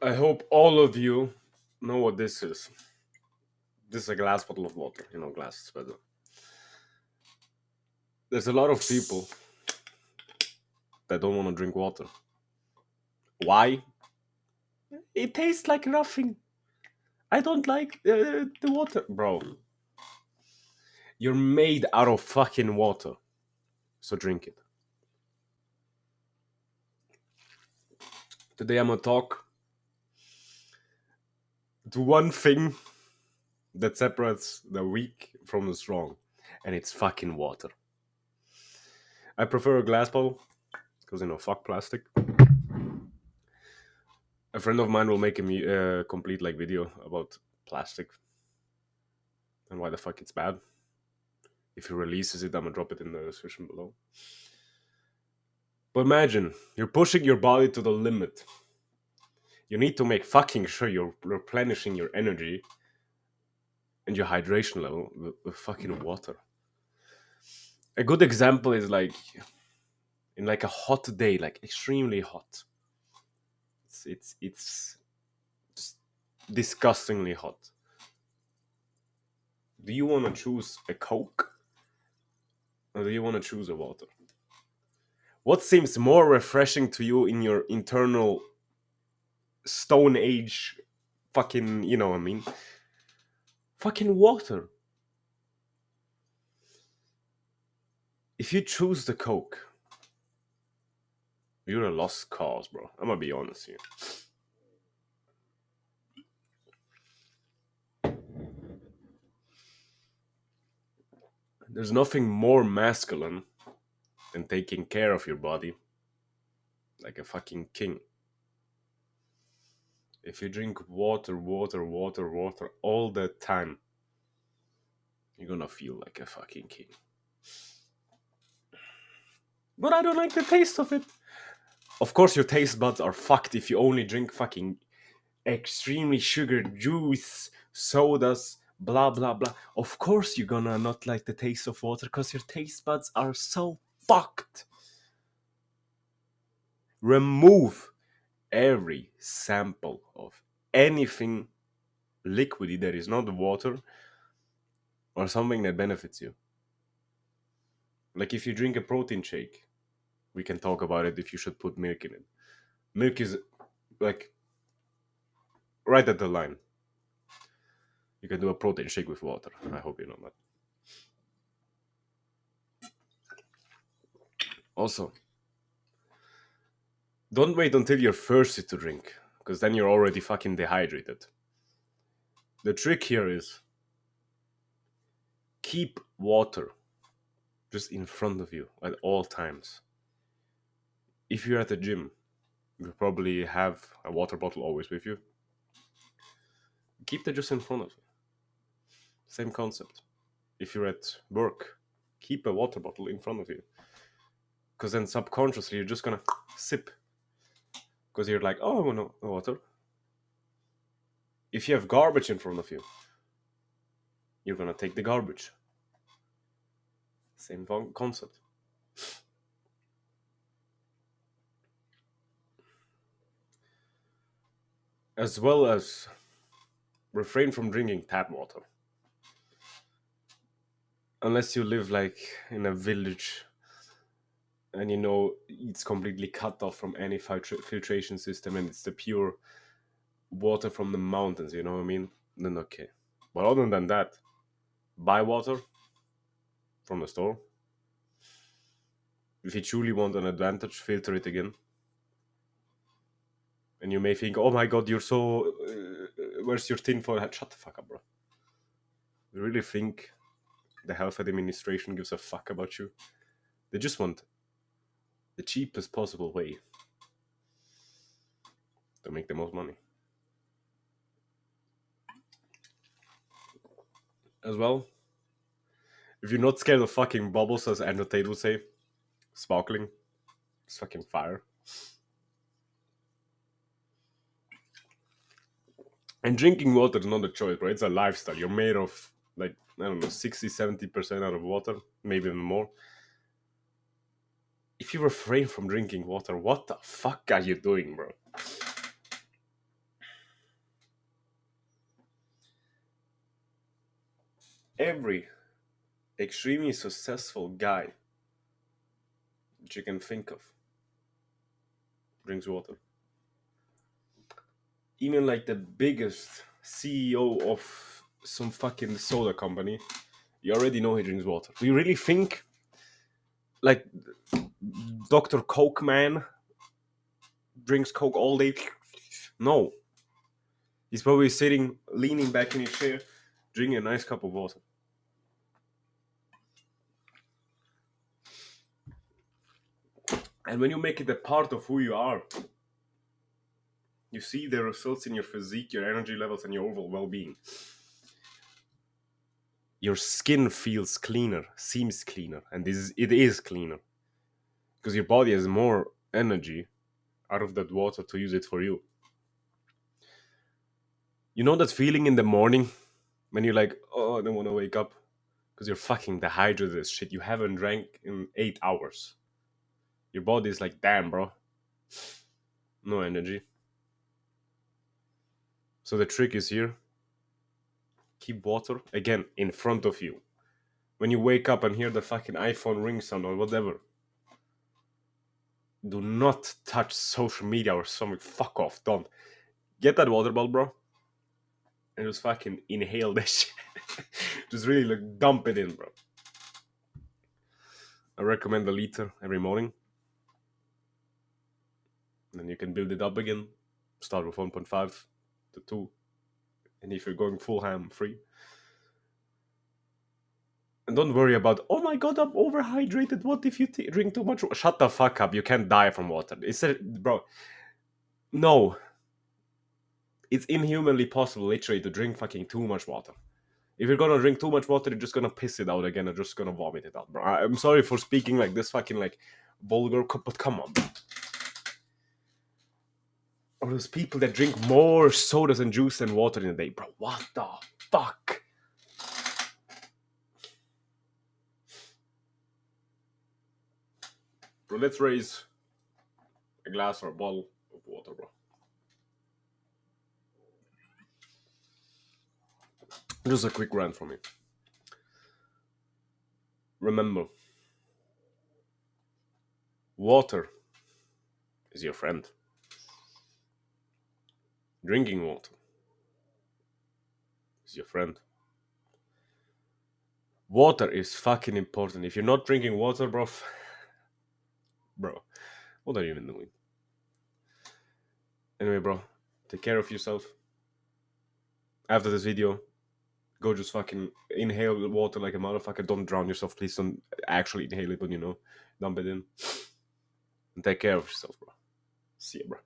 I hope all of you know what this is. This is a glass bottle of water. You know, glass is better. There's a lot of people that don't want to drink water. Why? It tastes like nothing. I don't like the water. Bro, you're made out of fucking water. So drink it. Today I'm gonna talk to one thing that separates the weak from the strong, and it's fucking water. I prefer a glass bottle because fuck plastic. A friend of mine will make a complete like video about plastic and why the fuck it's bad. If he releases it, I'm gonna drop it in the description below. But imagine you're pushing your body to the limit. You need to make fucking sure you're replenishing your energy and your hydration level with fucking water. A good example is like in like a hot day, like extremely hot. It's just disgustingly hot. Do you want to choose a Coke or do you want to choose a water? What seems more refreshing to you in your internal Stone Age fucking, you know what I mean? Fucking water. If you choose the Coke, you're a lost cause, bro. I'm gonna be honest here. There's nothing more masculine than taking care of your body like a fucking king. If you drink water all the time, you're gonna feel like a fucking king. But I don't like the taste of it. Of course, your taste buds are fucked if you only drink fucking extremely sugared juice, sodas, blah blah blah. Of course, you're gonna not like the taste of water because your taste buds are so fucked. Remove every sample of anything liquidy that is not water or something that benefits you. Like if you drink a protein shake, we can talk about it if you should put milk in it. Milk is like right at the line. You can do a protein shake with water. I hope you know that. Also, don't wait until you're thirsty to drink, because then you're already fucking dehydrated. The trick here is keep water just in front of you at all times. If you're at the gym, you probably have a water bottle always with you. Keep that just in front of you. Same concept. If you're at work, keep a water bottle in front of you. Because then subconsciously you're just gonna sip. Because you're like, oh, I want water. If you have garbage in front of you, you're gonna take the garbage. Same concept. As well as refrain from drinking tap water. Unless you live like in a village and it's completely cut off from any filtration system and it's the pure water from the mountains, you know what I mean? Then okay. But other than that, buy water from the store. If you truly want an advantage, filter it again. And you may think, oh my god, you're so. Where's your tinfoil hat? Shut the fuck up, bro. You really think the health administration gives a fuck about you? They just want the cheapest possible way to make the most money. As well, if you're not scared of fucking bubbles, as Andrew Tate would say, sparkling, it's fucking fire. And drinking water is not a choice, bro. It's a lifestyle. You're made of, like, I don't know, 60-70% out of water, maybe even more. If you refrain from drinking water, what the fuck are you doing, bro? Every extremely successful guy that you can think of drinks water. Even like the biggest CEO of some fucking soda company, you already know he drinks water. Do you really think like Dr. Coke man drinks Coke all day? No. He's probably sitting, leaning back in his chair, drinking a nice cup of water. And when you make it a part of who you are, you see the results in your physique, your energy levels, and your overall well-being. Your skin feels cleaner, seems cleaner, and it is cleaner. Because your body has more energy out of that water to use it for you. You know that feeling in the morning when you're like, oh, I don't want to wake up? Because you're fucking dehydrated as shit. You haven't drank in 8 hours. Your body is like, damn, bro. No energy. So the trick is here. Keep water, again, in front of you. When you wake up and hear the fucking iPhone ring sound or whatever, do not touch social media or something. Fuck off. Don't. Get that water bottle, bro. And just fucking inhale that shit. Just really like dump it in, bro. I recommend a liter every morning. And then you can build it up again. Start with 1.5 to 2. And if you're going full ham, 3. And don't worry about, oh my god, I'm overhydrated. What if you drink too much? Shut the fuck up. You can't die from water. Bro. No. It's inhumanly possible, literally, to drink fucking too much water. If you're gonna drink too much water, you're just gonna piss it out again. You're just gonna vomit it out, bro. I'm sorry for speaking like this fucking like vulgar, but come on. Or those people that drink more sodas and juice than water in a day, bro. What the fuck? Bro, let's raise a glass or a bottle of water, bro. Just a quick rant from me. Remember, water is your friend. Drinking water is your friend. Water is fucking important. If you're not drinking water, bro, bro, what are you even doing? Anyway, bro, take care of yourself. After this video, go just fucking inhale the water like a motherfucker. Don't drown yourself, please. Don't actually inhale it, but dump it in. And take care of yourself, bro. See ya, bro.